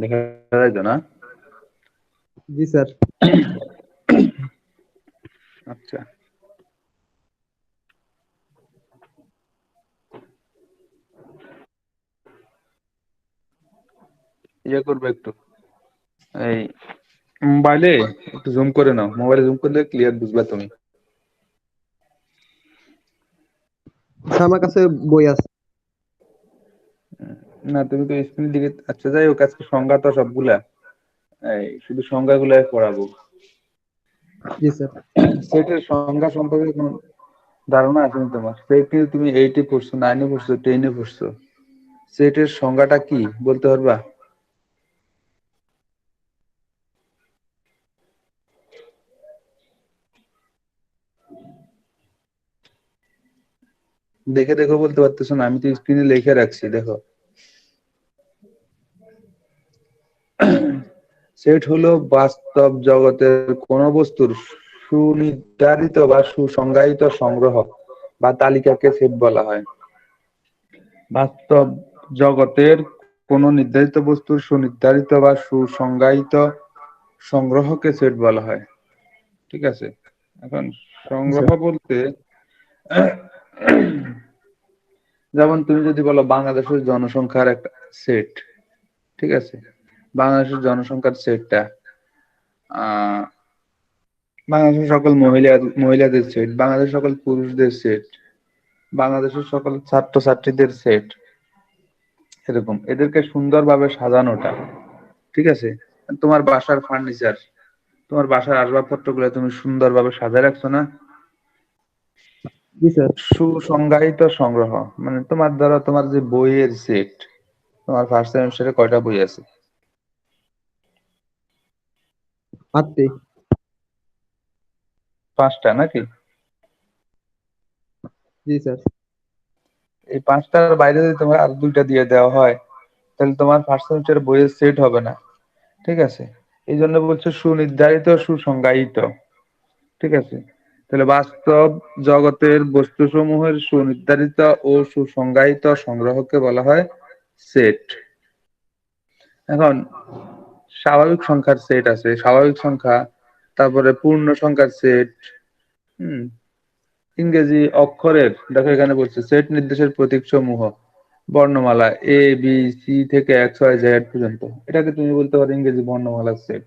দেখা যায় তো না? জি স্যার। আচ্ছা, ইয়ে করবে একটু, এই মোবাইলে একটু জুম করে নাও, মোবাইলে জুম করলে ক্লিয়ার বুঝবা তুমি। স্যার আমার কাছে বই আছে। না তুমি তো স্ক্রিনের দিকে, আচ্ছা যাই হোক, আজকে সংজ্ঞা তো সবগুলা, এই শুধু সংজ্ঞাগুলাই পড়াবো। জি স্যার। সেটের সংজ্ঞা সম্পর্কে কোনো ধারণা আছে না তোমার? সেট কিন্তু তুমি এইটে পড়ছো, নাইনে পড়ছো, টেনে পড়ছো, সেটের সংজ্ঞাটা কি বলতে পারবা? দেখে দেখো বলতে পারতেছো না? আমি তো স্ক্রিনে লিখে রাখছি, দেখো। সেট হলো বাস্তব জগতের কোন বস্তুর সুনির্ধারিত বা সুসংজ্ঞায়িত সংগ্রহ বা তালিকাকে সেট বলা হয়। বাস্তব জগতের কোন নির্ধারিত বস্তুর সুনির্ধারিত বা সুসংজ্ঞায়িত সংগ্রহকে সেট বলা হয়। ঠিক আছে? এখন জি সংগ্রহ স্যার। বলতে যেমন তুমি যদি বলো বাংলাদেশের জনসংখ্যার একটা সেট, ঠিক আছে? বাংলাদেশের জনসংখ্যার সেটটা আহ বাংলাদেশের সকল মহিলাদের সেট, বাংলাদেশের সকল পুরুষদের সেট, বাংলাদেশের সকল ছাত্রছাত্রীদের সেট, এরকম এদেরকে সুন্দরভাবে সাজানোটা, ঠিক আছে? তোমার বাসার ফার্নিচার, তোমার বাসার আসবাবপত্রগুলো তুমি সুন্দরভাবে সাজায় রাখছো না? জি স্যার। সুসংজ্ঞায়িত সংগ্রহ মানে তোমার দ্বারা তোমার যে বইয়ের সেট, তোমার ফার্স্ট সেমিস্টারে কয়টা বই আছে? 8টি। পাঁচটা নাকি? জি স্যার। এই পাঁচটার বাইরে যদি তোমার আর দুইটা দিয়ে দেওয়া হয়, তাহলে তোমার ফার্স্ট সেমিস্টারে বইয়ের সেট হবে না। ঠিক আছে? এই জন্য বলছে সুনির্ধারিত, সুসংজ্ঞায়িত। ঠিক আছে? তাহলে বাস্তব জগতের বস্তুসমূহের সুনির্ধারিত ও সুসংজ্ঞায়িত সংগ্রহকে বলা হয় সেট। এখন স্বাভাবিক সংখ্যার সেট আছে, স্বাভাবিক সংখ্যা, তারপরে পূর্ণ সংখ্যার সেট, হুম, ইংরেজি অক্ষরের, দেখো এখানে বলছে সেট নির্দেশের প্রতীক সমূহ বর্ণমালা এ বি সি থেকে এক্স ওয়াই জেড পর্যন্ত, এটাকে তুমি বলতে পারো ইংরেজি বর্ণমালার সেট।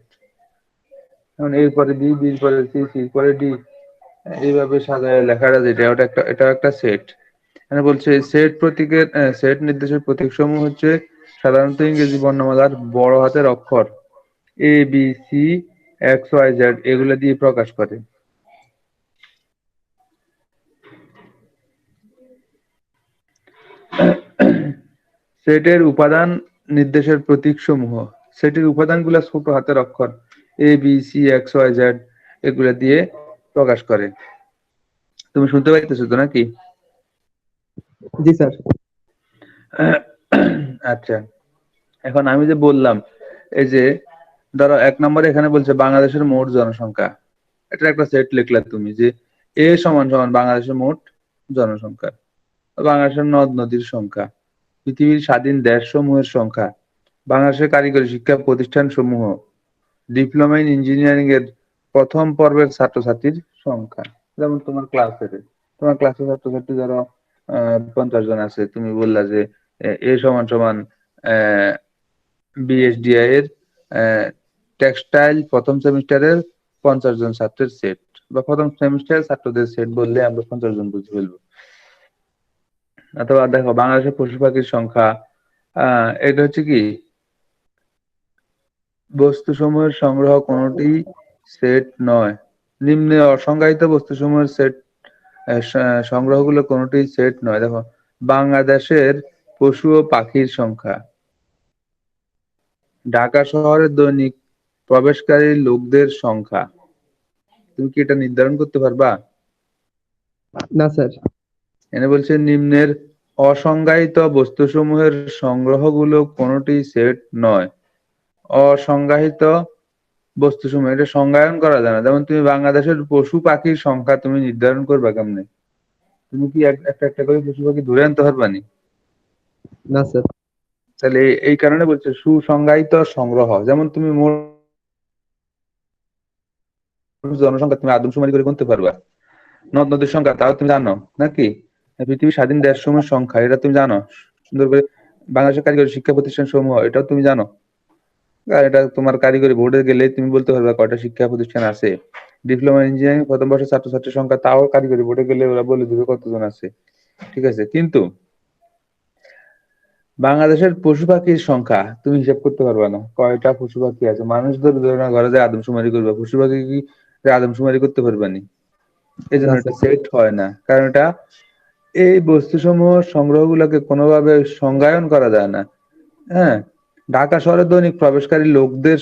এখন এর পরে বি, বির পরে সি, সির পরে ডি, এইভাবে সাজায় লেখাটা যেটা, ওটা একটা, এটাও একটা সেট। এখানে বলছে সেট প্রতীকের, সেট নির্দেশের প্রতীক সমূহ হচ্ছে সাধারণত ইংরেজি বর্ণমালার বড় হাতের অক্ষর A B C X Y Z এগুলো দিয়ে প্রকাশ করে। সেটের উপাদান নির্দেশের প্রতীক সমূহ, সেটের উপাদানগুলো ছোট হাতের অক্ষর A B C X Y Z এগুলা দিয়ে প্রকাশ করে। তুমি শুনতে পাইতেছো তো নাকি? জি স্যার। আচ্ছা, এখন আমি যে বললাম, এই যে ধরো এক নম্বরে এখানে বলছে বাংলাদেশের মোট জনসংখ্যা, এটা একটা সেট লিখলা তুমি যে এ সমান সমান বাংলাদেশের মোট জনসংখ্যা, বাংলাদেশের নদ নদীর সংখ্যা, পৃথিবীর স্বাধীন দেশ সমূহের সংখ্যা, বাংলাদেশের কারিগরি শিক্ষা প্রতিষ্ঠান সমূহ, ডিপ্লোমা ইন ইঞ্জিনিয়ারিং এর প্রথম পর্বের ছাত্রছাত্রীর সংখ্যা। যেমন তোমার ক্লাসের ছাত্রছাত্রী যারা 50 জন আছে, তুমি বললা যে এ সমান সমান বিএসডিআই এর টেক্সটাইল প্রথম সেমিস্টারের 50 জন ছাত্রের সেট, বা প্রথম সেমিস্টারের ছাত্রদের সেট বললে আমরা 50 জন বুঝে ফেলবো। অথবা দেখো বাংলাদেশের পশু পাখির সংখ্যা, এটা হচ্ছে কি, বস্তুসমূহের সংগ্রহ কোনটি সেট নয়। নিম্নে অসংজ্ঞায়িত বস্তুসমূহের সেট, সংগ্রহগুলো কোনটি সেট নয়। দেখো বাংলাদেশের পশু ও পাখির সংখ্যা, ঢাকা শহরের দৈনিক প্রবেশকারী লোকদের সংখ্যা, তুমি কি এটা নির্ধারণ করতে পারবা? না স্যার। এনে বলছে নিম্নের অসংজ্ঞায়িত বস্তুসমূহের সংগ্রহগুলো কোনটি সেট নয়। অসংজ্ঞায়িত বস্তুসমূহ, এটা সংজ্ঞায়ন করা যায় না। যেমন তুমি বাংলাদেশের পশু পাখির সংখ্যা তুমি নির্ধারণ করবা কেমনে? তুমি কি একটা একটা করে পশু পাখি ধরে আনতে পারবা নি? না স্যার। তাহলে এই কারণে বলছে সুসংজ্ঞায়িত সংগ্রহ। যেমন তুমি মোট জনসংখ্যা তুমি আদমশুমারি করে গুনতে পারবা, নদ নদীর সংখ্যা তাও তুমি জানো নাকি, পৃথিবীর স্বাধীন দেশসমূহের সংখ্যা এটা তুমি জানো সুন্দর করে, বাংলাদেশের কারিগরি শিক্ষা প্রতিষ্ঠান সমূহ এটাও তুমি জানো। আর এটা তোমার কারিগরি বোর্ডে গেলে তুমি বলতে পারবে কয়টা শিক্ষা প্রতিষ্ঠান আছে। ডিপ্লোমা ইঞ্জিনিয়ারিং প্রথম বর্ষের ছাত্রছাত্রীর সংখ্যা তাও কারিগরি বোর্ডে গেলে ওরা বলে দিবে কতজন আছে। ঠিক আছে, কিন্তু বাংলাদেশের পশু পাখির সংখ্যা তুমি হিসাব করতে পারবে না কয়টা পশু পাখি আছে। মানুষ ধরে না ঘরে যে আদমশুমারি করবে, পশু পাখি কি আদমশুমারি করতে পারবে না। এই জন্য না এটা স্যার। সেট হয় না, কারণ এটা এই বস্তুসমূহ সংগ্রহগুলোকে কোনোভাবে সংজ্ঞায়ন করা যায় না। হ্যাঁ, ঢাকা শহরে দৈনিক প্রবেশকারী লোকদের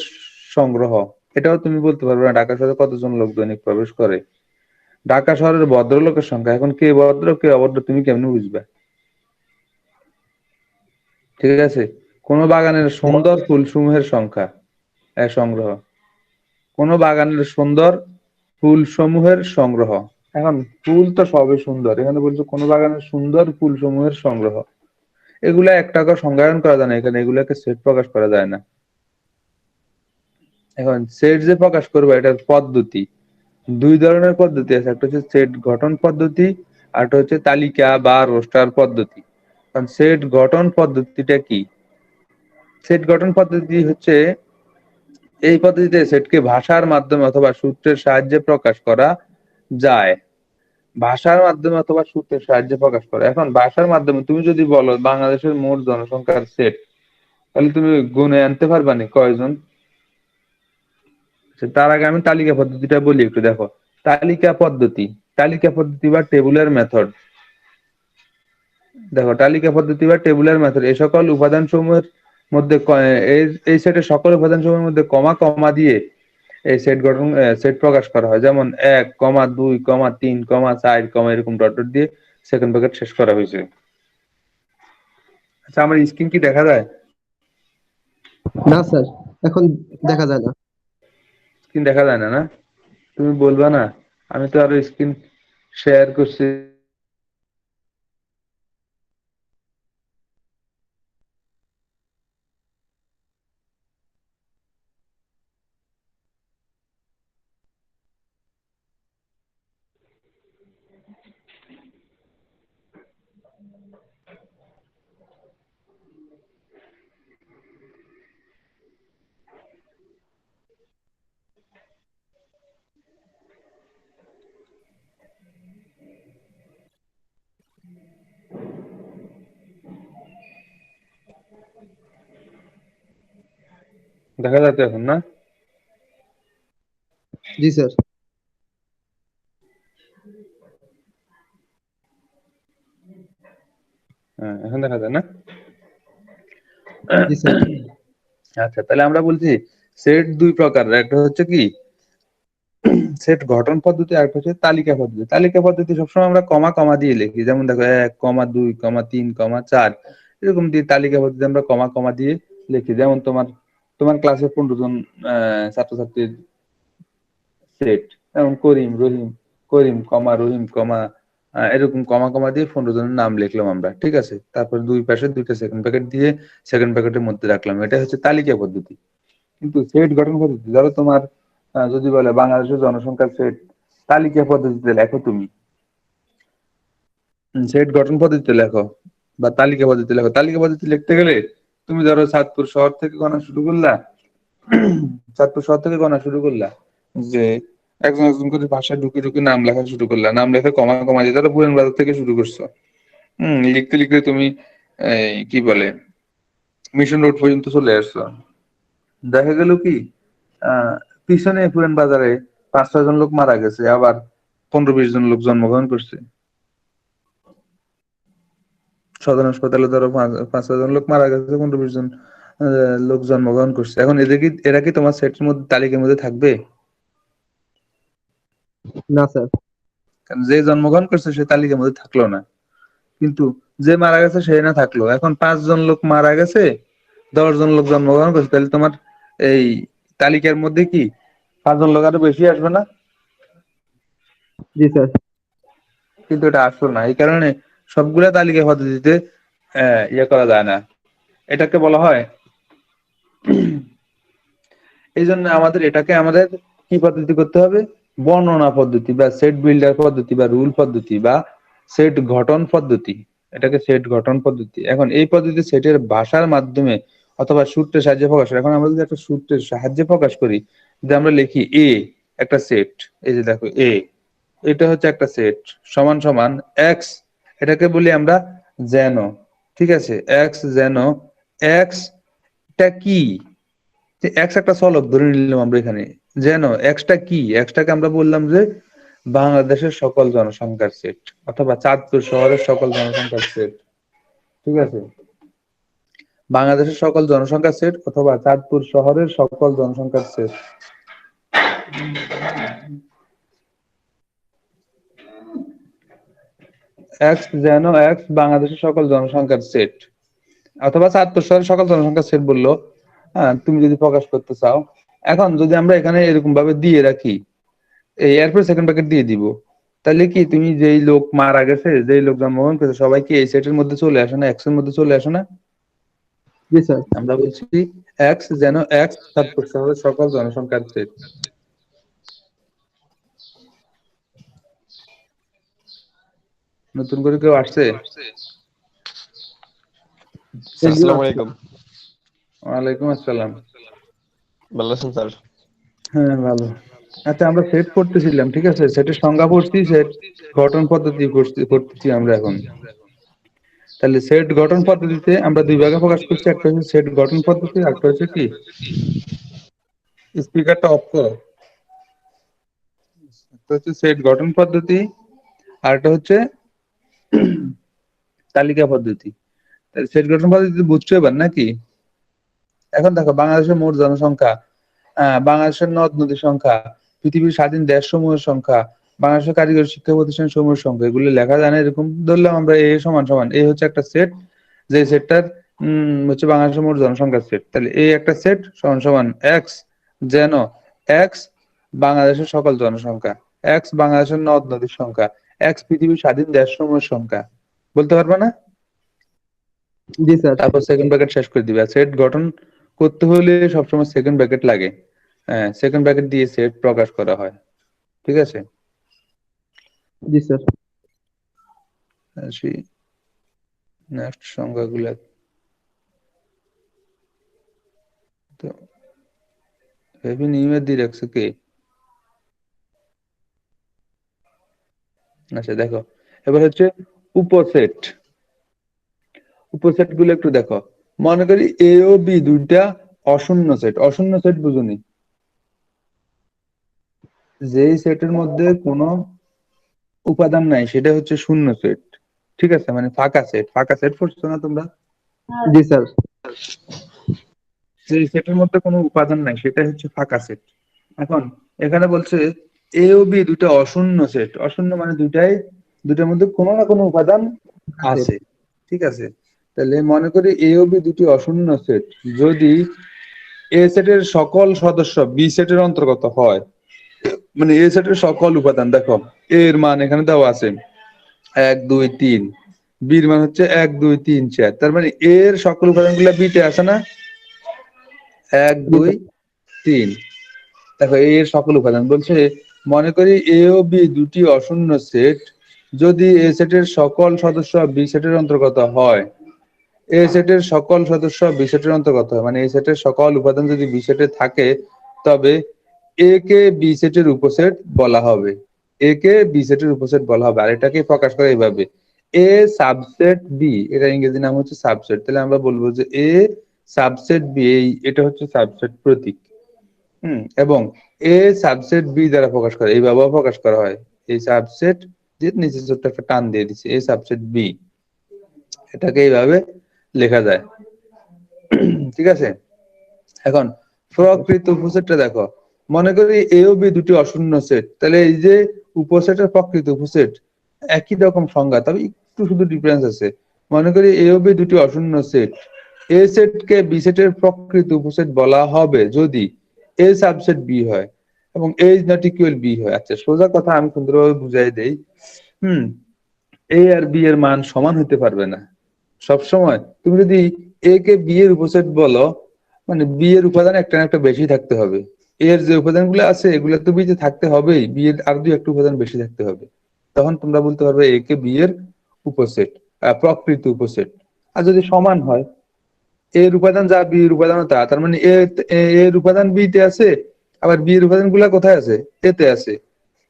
সংগ্রহ, এটাও তুমি বলতে পারবে না ঢাকা শহরে কতজন লোক দৈনিক প্রবেশ করে। ঢাকা শহরের ভদ্রলোকের সংখ্যা, এখন কে ভদ্র কে অভদ্র তুমি কেমনে বুঝবে? ঠিক আছে, কোন বাগানের সুন্দর ফুলসমূহের সংখ্যা, সংগ্রহ, কোন বাগানের সুন্দর ফুলসমূহের সংগ্রহ। এখন ফুল তো সবই সুন্দর, এখানে বলছো কোন বাগানের সুন্দর ফুলসমূহের সংগ্রহ, এগুলা একটাকে সংজ্ঞায়ন করা যায় না, এখানে এগুলাকে সেট প্রকাশ করা যায় না। এখন সেট যে প্রকাশ করবে এটার পদ্ধতি, দুই ধরনের পদ্ধতি আছে, একটা হচ্ছে সেট গঠন পদ্ধতি, আর একটা হচ্ছে তালিকা বা রোস্টার পদ্ধতি। কারণ সেট গঠন পদ্ধতিটা কি? সেট গঠন পদ্ধতি হচ্ছে এই পদ্ধতিতে সেটকে ভাষার মাধ্যমে অথবা সূত্রের সাহায্যে প্রকাশ করা যায়। ভাষার মাধ্যমে অথবা সূত্রের সাহায্যে প্রকাশ করা। এখন ভাষার মাধ্যমে তুমি যদি বলো বাংলাদেশের মোট জনসংখ্যার সেট, তাহলে তুমি গুণে আনতে পারবা না কয়জন। তার আগে আমি তালিকা পদ্ধতিটা বলি একটু দেখো। তালিকা পদ্ধতি, তালিকা পদ্ধতি বা টেবুলার মেথড। দেখো, তালিকা পদ্ধতি বা টেবুলার মেথড এই সকল উপাদান সমূহের মধ্যে এই সেটের সকল উপাদান সমূহের মধ্যে কমা কমা দিয়ে এই সেট গঠন সেট প্রকাশ করা হয়। যেমন 1, 2, 3, 4, এরকম ডট ডট দিয়ে সেকেন্ড ব্র্যাকেট শেষ করা হয়েছে। আচ্ছা, আমার স্ক্রিন কি দেখা যায়? না স্যার, এখন দেখা যায় না। স্ক্রিন দেখা যায় না, না? তুমি বলবা না? আমি তো আরো স্ক্রিন শেয়ার করছি। দেখা যাচ্ছে এখন, না? জি স্যার। হ্যাঁ, এখন দেখা যায়, না? জি স্যার। আচ্ছা, তাহলে আমরা বলছি সেট দুই প্রকার, একটা হচ্ছে কি সেট গঠন পদ্ধতি, আর একটা হচ্ছে তালিকা পদ্ধতি। তালিকা পদ্ধতি সবসময় আমরা কমা কমা দিয়ে লিখি, যেমন দেখো 1, 2, 3, 4 এরকম দিয়ে তালিকা পদ্ধতি আমরা কমা কমা দিয়ে লিখি। যেমন তোমার তোমার ক্লাসে 15 জন ছাত্রছাত্রীর সেট, যেমন করিম রহিম, করিম কমা রহিম কমা এরকম কমা কমা দিয়ে 15 জনের নাম লিখলাম আমরা। ঠিক আছে, তারপর দুই পাশে দুইটা সেকেন্ড প্যাকেট দিয়ে সেকেন্ড প্যাকেটের মধ্যে রাখলাম, এটা হচ্ছে তালিকা পদ্ধতি। কিন্তু সেট গঠন পদ্ধতি, ধরো তোমার যদি বলে বাংলাদেশের জনসংখ্যার সেট তালিকা পদ্ধতিতে লেখো তুমি, সেট গঠন পদ্ধতিতে লেখো বা তালিকা পদ্ধতিতে লেখো। তালিকা পদ্ধতি লিখতে গেলে তুমি ধরো চাঁদপুর শহর থেকে গণনা শুরু করলা, চাঁদপুর শহর থেকে গণনা শুরু করলা, যে একজন একজন করে ভাষায় ঢুকে ঢুকে নাম লেখা শুরু করলা, নাম লেখা কমা কমা দিয়ে ধরো পুরান বাজার থেকে শুরু করছো। লিখতে লিখতে তুমি এই কি বলে মিশন রোড পর্যন্ত চলে আসছো। দেখা গেল কি আহ পিছনে পুরান বাজারে 5-6 জন লোক মারা গেছে, আবার 15-20 জন লোক জন্মগ্রহণ করছে। সদর হাসপাতালে ধরো 5-6 জন লোক মারা গেছে, 15-20 জন লোক জন্মগ্রহণ করছে। এখন এরা কি তোমার সেটের মধ্যে তালিকার মধ্যে থাকবে? না স্যার। কারণ যে জন্মগ্রহণ করছে সে তালিকার মধ্যে থাকলো না, কিন্তু যে মারা গেছে সে না থাকলো। এখন 5 জন লোক মারা গেছে, 10 জন লোক জন্মগ্রহণ করছে, তাহলে তোমার এই তালিকার মধ্যে কি 5 জন লোক আরো বেশি আসবে না? জি স্যার। কিন্তু এটা আসলো না, এই কারণে সবগুলা তালিকা পদ্ধতিতে ইয়ে করা যায় না, এটাকে বলা হয়। এই জন্য আমাদের এটাকে আমাদের কি পদ্ধতি করতে হবে? বর্ণনা পদ্ধতি বা সেট বিল্ডার পদ্ধতি বা রুল পদ্ধতি বা সেট গঠন পদ্ধতি। এটাকে সেট গঠন পদ্ধতি। এখন এই পদ্ধতি সেটের ভাষার মাধ্যমে অথবা সূত্রের সাহায্যে প্রকাশ করে। এখন আমরা যদি একটা সূত্রের সাহায্যে প্রকাশ করি, যে আমরা লিখি এ একটা সেট, এই যে দেখো এ, এটা হচ্ছে একটা সেট সমান সমান এক্স, এটাকে বলি আমরা যেন, ঠিক আছে, এক্স যেন, এক্স টা কি, যে এক্স একটা চলক ধরে নিলাম আমরা এখানে, যেন এক্সটা কি, এক্সটাকে আমরা বললাম যে বাংলাদেশের সকল জনসংখ্যার সেট অথবা চাঁদপুর শহরের সকল জনসংখ্যার সেট, ঠিক আছে, বাংলাদেশের সকল জনসংখ্যার সেট অথবা চাঁদপুর শহরের সকল জনসংখ্যার সেট। এক্স যেন এক্স বাংলাদেশের সকল জনসংখ্যার সেট অথবা চাঁদপুর শহরের সকল জনসংখ্যার সেট বললো, হ্যাঁ, তুমি যদি প্রকাশ করতে চাও। এখন যদি আমরা এখানে এরকম ভাবে দিয়ে রাখি, এই এরপর সেকেন্ড ব্র্যাকেট দিয়ে দিব, তাহলে কি তুমি যেই লোক মারা গেছে, যেই লোক জন্মগ্রহণ করেছে, সবাই কি এই সেটের মধ্যে চলে আসে না, এক্স এর মধ্যে চলে আসে না? জি স্যার। আমরা বলছি এক্স যেন এক্স চাঁদপুর শহরের সকল জনসংখ্যার সেট। নতুন করে কেউ আসছে? স্যার এই যে আসসালামু আসছে। আলাইকুম। ওয়ালাইকুম আসসালাম। ভালো আছেন স্যার? হ্যাঁ ভালো। আচ্ছা, আমরা সেট করতেছিলাম, ঠিক আছে, সেটের সংজ্ঞা পড়ছি, সেট গঠন পদ্ধতি করতেছি আমরা এখন। তাহলে সেট গঠন পদ্ধতিতে আমরা দুই ভাগে প্রকাশ করছি, একটা হচ্ছে সেট গঠন পদ্ধতি, একটা হচ্ছে কি, স্পিকারটা অফ করো, একটা হচ্ছে সেট গঠন পদ্ধতি আর একটা হচ্ছে তালিকা পদ্ধতি। তাহলে সেট গঠন পদ্ধতি বুঝছো এবার নাকি? এখন দেখো বাংলাদেশের মোট জনসংখ্যা, বাংলাদেশের নদ নদীর সংখ্যা, পৃথিবীর স্বাধীন দেশ সমূহের সংখ্যা, বাংলাদেশের কারিগরি শিক্ষা প্রতিষ্ঠান সমূহের সংখ্যা, এগুলো লেখা যায় না এরকম, ধরলাম আমরা এ সমান সমান এই হচ্ছে একটা সেট, যে সেটটার হচ্ছে বাংলাদেশের মোট জনসংখ্যার সেট। তাহলে এই একটা সেট সমান সমান এক্স যেন এক্স বাংলাদেশের সকল জনসংখ্যা, এক্স বাংলাদেশের নদ নদীর সংখ্যা, এক্স পৃথিবীর স্বাধীন দেশ সমূহের সংখ্যা। বলতে পারবে না? জি স্যার। তারপর সেকেন্ড ব্র্যাকেট শেষ করে দিবে। সেট গঠন করতে হলে সবসময় সেকেন্ড ব্র্যাকেট লাগে। হ্যাঁ, সেকেন্ড ব্র্যাকেট দিয়ে সেট প্রকাশ করা হয়, ঠিক আছে। জি স্যার। আসি নেক্সট সংখ্যাগুলো। তো হেভি নিউমের দিয়ে রাখছে কে? আচ্ছা দেখো, এবার হচ্ছে উপসেট। উপসেট গুলো একটু দেখো, মনে করি এ ও বি দুইটা অশূন্য সেট। অশূন্য সেট বুঝুনি? যেই সেটের মধ্যে কোনো উপাদান নাই সেটা হচ্ছে শূন্য সেট, ঠিক আছে, মানে ফাঁকা সেট। ফাঁকা সেট পড়ছো না তোমরা? জি স্যার। যে সেটের মধ্যে কোনো উপাদান নাই সেটা হচ্ছে ফাঁকা সেট। এখন এখানে বলছে এ ও বি দুটো অশূন্য সেট। অশূন্য মানে দুটার মধ্যে কোনো না কোনো উপাদান আছে, ঠিক আছে। তাহলে মনে করি এ ও বি দুটি অশূন্য সেট যদি এ সেটের সকল সদস্য বি সেটের অন্তর্গত হয়, মানে এ সেটের সকল উপাদান দেখো, এ এর মান এখানে দেওয়া আছে 1 2 3, বির মান হচ্ছে 1 2 3 4, তার মানে এর সকল উপাদান গুলা বিতে আসে না, এক জি দুই স্যার। তিন দেখো এর সকল উপাদান বলছে, মনে করি এ ও বি দুটি অশূন্য সেট যদি এ সেটের সকল সদস্য বি সেটের অন্তর্গত হয়, এ সেটের সকল সদস্য বি সেটের অন্তর্গত হয়, মানে এ সেটের সকল উপাদান যদি বি সেটে থাকে, তবে এ কে বি সেটের উপসেট বলা হবে। এ কে বি সেটের উপসেট বলা হবে। আর এটাকে প্রকাশ করে এইভাবে, এ সাবসেট বি, এটা ইংরেজি নাম হচ্ছে সাবসেট। তাহলে আমরা বলবো যে এ সাবসেট বি, এটা হচ্ছে সাবসেট প্রতীক। এবং এ সাবসেট বি দ্বারা প্রকাশ করে, এইভাবেও প্রকাশ করা হয়। এই সাবসেট দিয়ে নিচে ছোট্ট একটা টান দিয়ে দিচ্ছে, এ সাবসেট বি, এটাকে এইভাবে লেখা যায়, ঠিক আছে। এখন প্রকৃত উপসেটটা দেখো, মনে করি এ ও বি দুটি অশূন্য সেট, তাহলে এই যে উপসেটের প্রকৃত উপসেট একই রকম সংজ্ঞা, তবে একটু শুধু ডিফারেন্স আছে। মনে করি এ ও বি দুটি অশূন্য সেট, এ সেট কে বি সেটের প্রকৃত উপসেট বলা হবে যদি এ সাবসেট বি হয় এবং এ ইজ নট ইকুয়াল বি হয়। আচ্ছা, সোজা কথা আমি সুন্দরভাবে বুঝাই দেই। এ আর বি এর মান সমান হতে পারবে না। সব সময় তুমি যদি এ কে বি এর উপসেট বলো, মানে বি এর উপাদান একটা না একটা বেশি থাকতে হবে। এর যে উপাদানগুলো আছে এগুলো তো বি তে থাকতে হবেই, বি এর আর দুই একটা উপাদান বেশি থাকতে হবে। তখন তোমরা বলতে পারবে এ কে বি এর উপসেট, প্রকৃত উপসেট। আর যদি সমান হয়, এর উপাদান যা বি এর উপাদান তা, তার মানে এর উপাদান বি তে আছে, আবার বি এর উপাদান গুলা কোথায় আছে, এ তে আছে।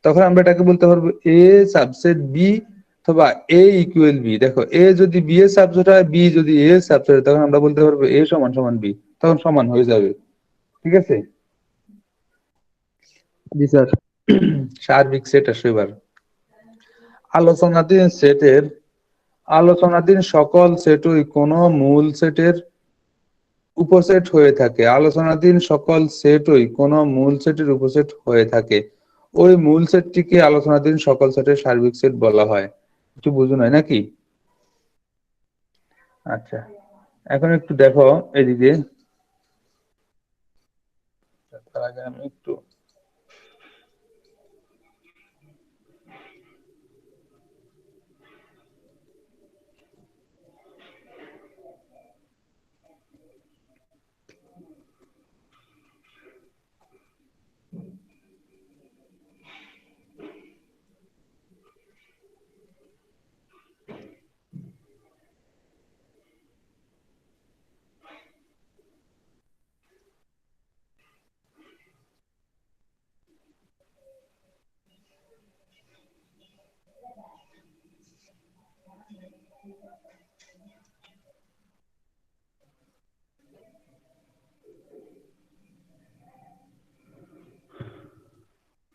তখন আমরা এটাকে বলতে পারবো এ সাবসেট বি, অথবা এ ইকুয়াল বি। দেখো এ যদি বি এর সাবসেট হয়, বি যদি এ এর সাবসেট হয়, তখন আমরা বলতে পারবো এ সমান সমান বি, তখন সমান হয়ে যাবে। ঠিক আছে? জি স্যার। সার্বিক সেট আসে এবার। আলোচনাধীন সেটের আলোচনাধীন সকল সেটই কোনো মূল সেটের উপসেট হয়ে থাকে। আলোচনাধীন সকল সেটই কোনো মূল সেটের উপসেট হয়ে থাকে। ওই মূল সেটটিকে আলোচনাধীন সকল সেটের সার্বিক সেট বলা হয়। একটু বুঝুন হয় নাকি? আচ্ছা, এখন একটু দেখো এদিকে। তার আগে আমি একটু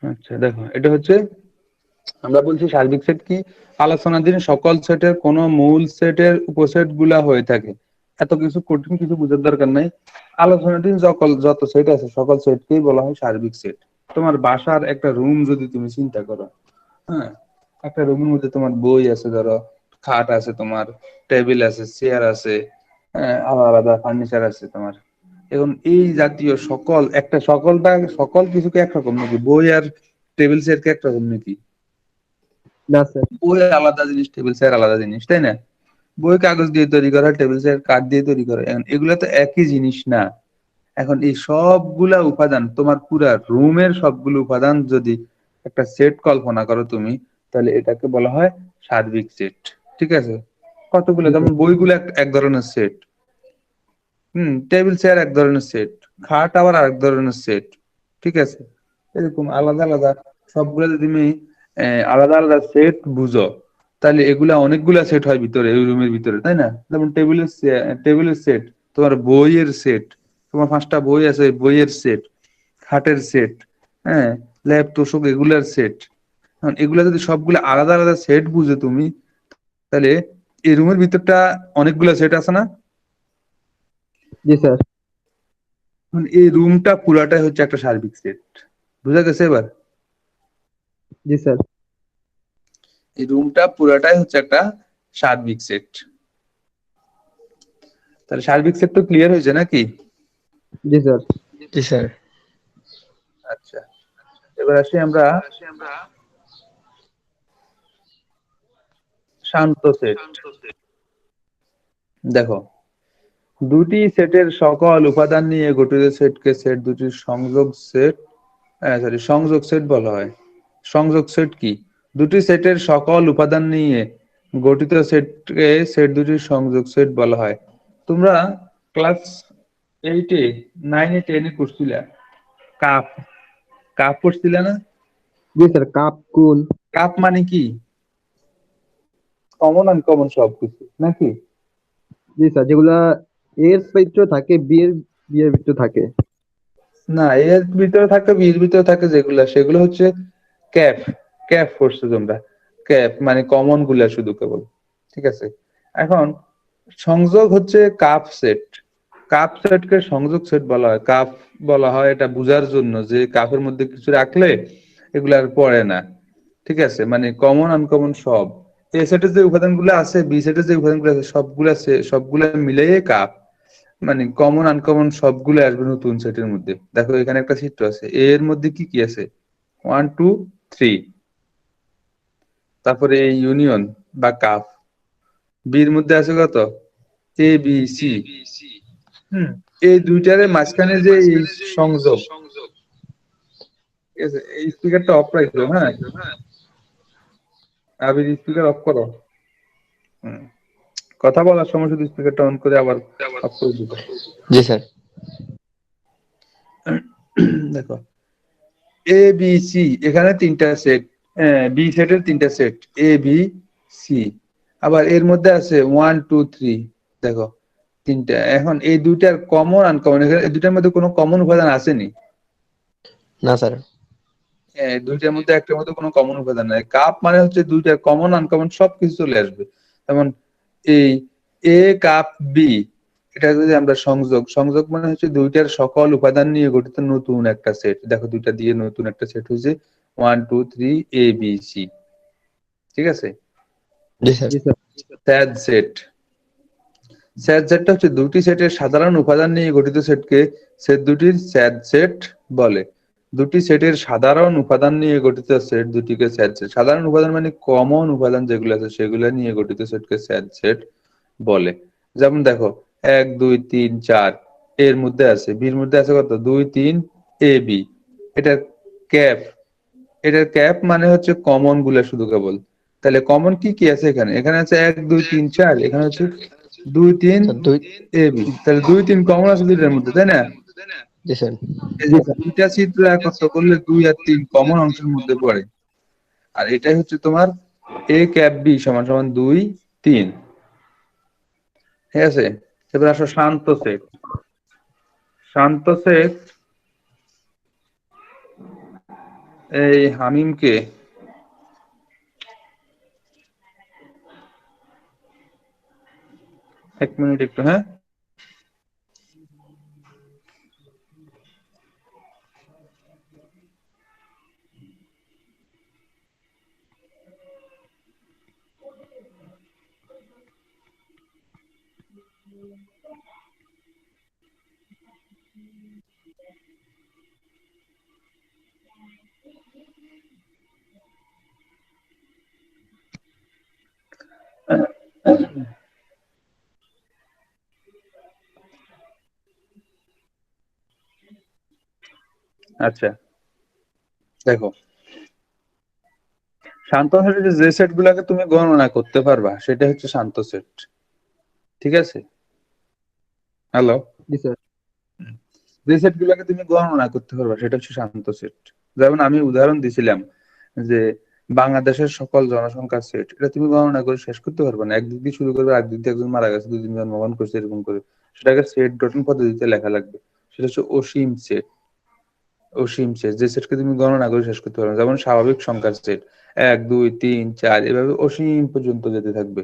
আচ্ছা দেখো, এটা হচ্ছে আমরা বলছি সার্বিক সেট কি, আলোচনাধীন সকল সেটের কোন মূল সেটের উপসেট গুলা হয়ে থাকে। এত কিছু কঠিন কিছু বোঝার দরকার নাই। আলোচনাধীন যত সেট আছে সকল সেটকেই বলা হয় সার্বিক সেট। তোমার বাসার একটা রুম যদি তুমি চিন্তা করো, হ্যাঁ, একটা রুমের মধ্যে তোমার বই আছে, ধরো খাট আছে, তোমার টেবিল আছে, চেয়ার আছে, হ্যাঁ, আলাদা আলাদা ফার্নিচার আছে তোমার। এখন এই জাতীয় সকল একটা সকল কিছুকে একরকম নাকি? বই আর টেবিল চেয়ার কে একরকম নাকি? না স্যার। বই আলাদা জিনিস, টেবিল চেয়ার আলাদা জিনিস, তাই না? বই কাগজ দিয়ে তৈরি করা, টেবিল চেয়ার কাঠ দিয়ে তৈরি করা, এখন এগুলা তো একই জিনিস না। এখন এই সবগুলা উপাদান, তোমার পুরা রুমের সবগুলো উপাদান যদি একটা সেট কল্পনা করো তুমি, তাহলে এটাকে বলা হয় সার্বিক সেট। ঠিক আছে? কতগুলো, জি যেমন স্যার। বইগুলো এক ধরনের সেট, টেবিল চেয়ার এক ধরনের সেট, খাট আবার আরেক ধরনের সেট। ঠিক আছে? এরকম আলাদা আলাদা সবগুলো যদি তুমি আলাদা আলাদা সেট বুঝো, তাহলে এগুলা অনেকগুলা সেট হয় ভিতরে, এই রুমের ভিতরে, তাই না? যেমন টেবিলের সেট, তোমার বইয়ের সেট, তোমার 5টা বই আছে, বইয়ের সেট, খাটের সেট, হ্যাঁ, ল্যাপ তোশক এগুলার সেট। এখন এগুলা যদি সবগুলা আলাদা আলাদা সেট বুঝে তুমি, তাহলে এই রুমের ভিতরটা অনেকগুলা সেট আছে না? জি স্যার। এখন এই রুমটা পুরাটাই হচ্ছে একটা সার্বিক সেট। বুঝা গেছে এবার? জি স্যার। এই রুমটা পুরাটাই হচ্ছে একটা সার্বিক সেট। তাহলে সার্বিক সেট তো ক্লিয়ার হয়েছে নাকি? জি স্যার। জি স্যার। আচ্ছা, এবার আসি আমরা শান্ত সেট। দেখো, দুটি সেটের সকল উপাদান নিয়ে গঠিত সেটকে সেট দুটির সংযোগ সেট, সংযোগ সেট বলা হয়। সংযোগ সেট কি? দুটি সেটের সকল উপাদান নিয়ে গঠিত সেটকে সেট দুটির সংযোগ সেট বলা হয়। তোমরা ক্লাস 8-এ, 9-এ, 10-এ করছিলা কাপ, কাপ পড়ছিলা না? জি স্যার। কাপ, কুন। কাপ মানে কি? কমন আনকমন সবকিছু নাকি? জি স্যার, যেগুলা এর ভিতরে থাকে, বিয়ের ভিতরে থাকে। না, এর ভিতরে থাকে, বির ভিতরে থাকে যেগুলা, সেগুলো হচ্ছে ক্যাপ। ক্যাপ করছো তোমরা, ক্যাপ মানে কমন গুলা শুধু কেবল। ঠিক আছে? এখন সংযোগ হচ্ছে কাপ সেট। কাপ সেটকে সংযোগ সেট বলা হয়। কাপ বলা হয় এটা বোঝার জন্য যে কাপের মধ্যে কিছু রাখলে এগুলা আর পড়ে না। ঠিক আছে? মানে কমন আনকমন সব, এ সেটের যে উপাদানগুলো আছে, বি সেটের যে উপাদানগুলো আছে, সবগুলা মিলিয়ে কাপ। মানে কমন আনকমন সবগুলো আসবে নতুন সেটের মধ্যে। দেখো এখানে একটা চিত্র আছে, এ এর মধ্যে কি কি আছে? 1 2 3। তারপরে এই ইউনিয়ন বা কাপ। বির মধ্যে আছে কত? এ বি সি। এই দুইটারে মাঝখানে যে এই সংযোগ, ঠিক আছে, এই স্পিকারটা অফ রাখো। হ্যাঁ, আবির স্পিকার অফ করো। হুম, কথা বলার সময় শুধু স্পিকারটা অন করে আবার অফ করে দিবে। জি স্যার। দেখো, এ বি সি, এখানে তিনটা সেট, বি সেটের তিনটা সেট, এ বি সি। আবার এর মধ্যে আছে 1 2 3, দেখো তিনটা। এখন এই দুইটার কমন আনকমন, এখানে এই দুইটার মধ্যে কোনো কমন উপাদান আসেনি। না স্যার। দুইটার মধ্যে একটার মধ্যে কোনো কমন উপাদান নাই। কাপ মানে হচ্ছে দুইটার কমন আনকমন সবকিছু চলে আসবে। যেমন এই এ কাপ বি, এটা যদি আমরা সংযোগ, সংযোগ মানে হচ্ছে দুইটার সকল উপাদান নিয়ে গঠিত নতুন একটা সেট। দেখো দুইটা দিয়ে নতুন একটা সেট হয়েছে 1 2 3 এ বি সি, ঠিক আছে। জি স্যার। জি স্যার। স্যাড সেট, স্যাড সেটটা হচ্ছে দুটি সেটের সাধারণ উপাদান নিয়ে গঠিত সেটকে সেট দুটির স্যাড সেট বলে। দুটি সেটের সাধারণ উপাদান নিয়ে গঠিত সেট দুটিকে স্যাড সেট। সাধারণ উপাদান মানে কমন উপাদান যেগুলো আছে সেগুলো নিয়ে গঠিত সেটকে স্যাড সেট বলে। যেমন দেখো 1 2 3 4 এর মধ্যে আছে, বির মধ্যে আছে কত 2 3 এ বি। এটা ক্যাপ, এটার ক্যাপ মানে হচ্ছে কমন গুলা শুধু কেবল। তাহলে কমন কি কি আছে এখানে? এখানে আছে 1 2 3 4, এখানে হচ্ছে 2 3 স্যার দুই। A B. তাহলে 2 3 কমন আছে দুইটার মধ্যে, তাই না? জি স্যার। এই যে দুইটা চিত্র একত্র করলে 2 আর 3 কমন অংশের মধ্যে পড়ে। আর এটাই হচ্ছে তোমার এ ক্যাপ বি সমান সমান 2 3, ঠিক আছে। এবার আসো শান্ত সেট। শান্ত সেট, এই হামিমকে এক মিনিট একটু, হ্যাঁ। আচ্ছা, দেখো শান্ত সেটের যে সেট গুলাকে তুমি গণনা করতে পারবা সেটা হচ্ছে শান্ত সেট, ঠিক আছে। হ্যালো, জি স্যার। যে সেট গুলাকে তুমি গণনা করতে পারবা সেটা হচ্ছে শান্ত সেট। যেমন আমি উদাহরণ দিছিলাম যে বাংলাদেশের সকল জনসংখ্যার সেট, এটা তুমি গণনা করে শেষ করতে পারবে না। একদিক দিয়ে শুরু করবে, একদিক দিয়ে একজন মারা গেছে, দুদিন জন্মগ্রহণ করছে, এরকম করে সেটাকে সেট গঠন পদ্ধতিতে লেখা লাগবে। সেটা হচ্ছে অসীম সেট। অসীম সেট, যে সেটকে তুমি গণনা করে শেষ করতে পারবে না। যেমন স্বাভাবিক সংখ্যার সেট 1 2 3 4, এভাবে অসীম পর্যন্ত যেতে থাকবে।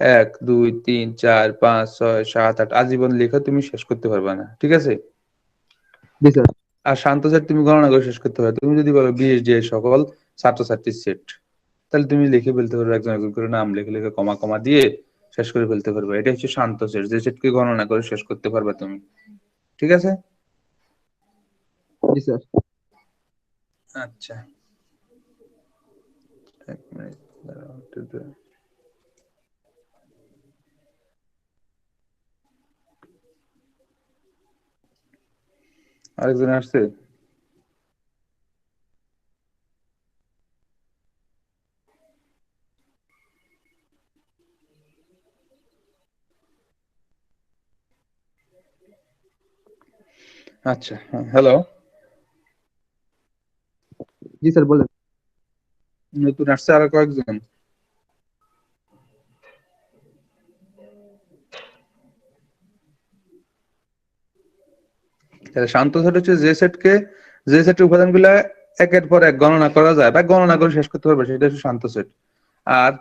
1 2 3 4 5 6 7 8, আজীবন লেখা তুমি শেষ করতে পারবে না, ঠিক আছে। জি স্যার। আর শান্ত সেট তুমি গণনা করে শেষ করতে পারবে। তুমি যদি বলো 20 যে সকল ছাত্রছাত্রীর সেট, তাহলে তুমি লিখে ফেলতে পারবে, একজন একজন করে নাম লিখে লিখে কমা কমা দিয়ে শেষ করে ফেলতে পারবে। এটা হচ্ছে শান্ত সেট, যে সেটকে গণনা করে শেষ করতে পারবে তুমি, ঠিক আছে। জি স্যার। আচ্ছা, এক মিনিট দাঁড়াও একটু। আরেকজন আসছে। আচ্ছা, হ্যালো। জি স্যার বলেন। নতুন আসছে আরো কয়েকজন। তাহলে শান্ত সেট হচ্ছে যে সেটকে, যে সেটের উপাদানগুলা একের পর এক গণনা করা যায় বা গণনা করে শেষ করতে পারবে সেটা হচ্ছে শান্ত সেট। আর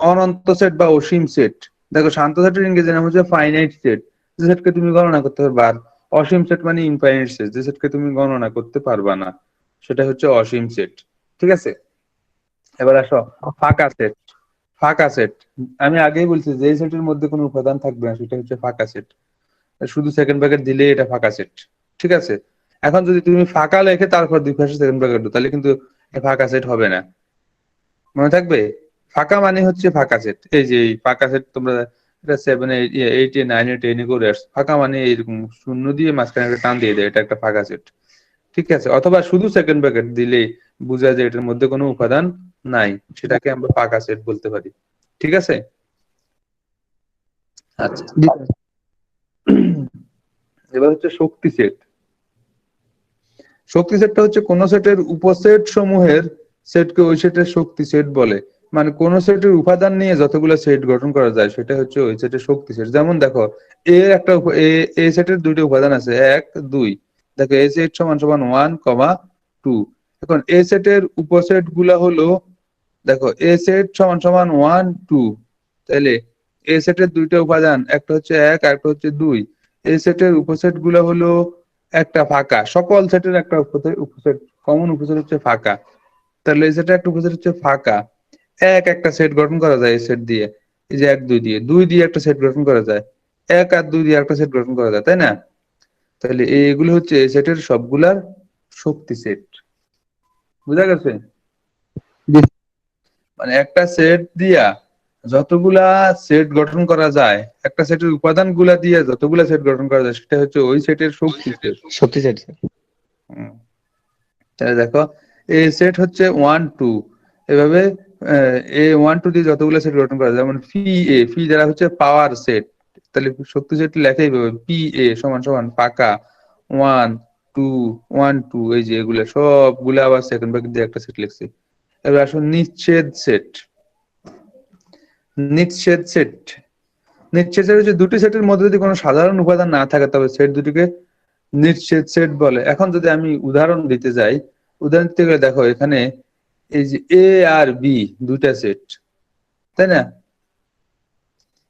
অনন্ত সেট বা অসীম সেট, দেখো শান্ত সেটের ইংরেজি নাম হচ্ছে ফাইনাইট সেট, যে সেটকে তুমি গণনা করতে পারবে। আর অসীম সেট মানে ইনফাইনাইট সেট, যে সেটকে তুমি গণনা করতে পারবা না, সেটা হচ্ছে অসীম সেট, ঠিক আছে। এবার আসো ফাঁকা সেট। ফাঁকা সেট, আমি আগেই বলছি যে সেটের মধ্যে কোনো উপাদান থাকবে না সেটা হচ্ছে ফাঁকা সেট। শুধু সেকেন্ড ব্র্যাকেট দিলে এটা ফাঁকা সেট, ঠিক আছে। এখন যদি তুমি ফাঁকা লেখে তারপর দুই পাশে সেকেন্ড ব্র্যাকেট দাও, তাহলে কিন্তু ফাঁকা সেট হবে না, মনে থাকবে। ফাঁকা মানে হচ্ছে ফাঁকা সেট। এই যে এই ফাঁকা সেট তোমরা এটা 7 8 9 10 করে আসছে। ফাঁকা মানে এরকম শূন্য দিয়ে মাঝখানে একটা টান দিয়ে দেয়, এটা একটা ফাঁকা সেট। ঠিক আছে, অথবা শুধু সেকেন্ড ব্র্যাকেট দিলেই বোঝা যায় এটার মধ্যে কোনো উপাদান নাই, সেটাকে আমরা ফাঁকা সেট বলতে পারি। ঠিক আছে। আচ্ছা, জি স্যার। এবার হচ্ছে শক্তি সেট। শক্তি সেটটা হচ্ছে কোন সেটের উপসেট সমূহের সেটকে ওই সেটের শক্তি সেট বলে। মানে কোন সেটের উপাদান নিয়ে যতগুলো সেট গঠন করা যায় সেটা হচ্ছে ওই সেটের শক্তি সেট। যেমন দেখো, এর একটা এ সেটের দুইটা উপাদান আছে, 1 2। দেখো এ সেট সমান সমান 1, 2। এখন এ সেটের উপসেট গুলা হলো, দেখো এ সেট সমান সমান 1 2, তাহলে এ সেটের দুইটা উপাদান, একটা হচ্ছে 1 আর একটা হচ্ছে 2। এ সেটের উপসেট গুলো হলো একটা ফাঁকা, সকল সেটের একটা উপসেট, কমন উপসেট হচ্ছে ফাঁকা। তাহলে এই সেটের একটা উপসেট হচ্ছে ফাঁকা। একটা সেট গঠন করা যায় এই সেট দিয়ে, এই যে 1 2 দিয়ে, 2 দিয়ে একটা সেট গঠন করা যায়, 1 আর 2 দিয়ে একটা সেট গঠন করা যায়, তাই না? তাহলে এগুলো হচ্ছে এই সেটের সবগুলার শক্তি সেট। বুঝা গেছে? জি মানে একটা সেট দিয়া যতগুলা সেট গঠন করা যায়, একটা সেটের উপাদান গুলা দিয়ে যতগুলা সেট গঠন করা যায়, সেটা হচ্ছে ওই সেটের শক্তি সেট। শক্তি সেট স্যার। তাহলে দেখো এ সেট হচ্ছে 1 2, এভাবে এ 1 2 দিয়ে যতগুলো সেট গঠন করা যায়, যেমন ফি দ্বারা হচ্ছে পাওয়ার সেট। তাহলে শক্তি সেট লেখাই পাবে পি এ সমান সমান পাকা 1 2 1 2, এই যে এগুলা সবগুলা আবার সেকেন্ড ব্র্যাকেট দিয়ে একটা সেট লিখছি। এবার আসুন নিচ্ছেদ সেট। নিচ্ছেদ সেট, নিচ্ছেদ সেট হচ্ছে দুটি সেটের মধ্যে যদি কোনো সাধারণ উপাদান না থাকে তবে সেট দুটিকে নিচ্ছেদ সেট বলে। এখন যদি আমি উদাহরণ দিতে যাই, উদাহরণ দিতে গেলে দেখো এখানে এই যে এ আর বি দুইটা সেট, তাই না?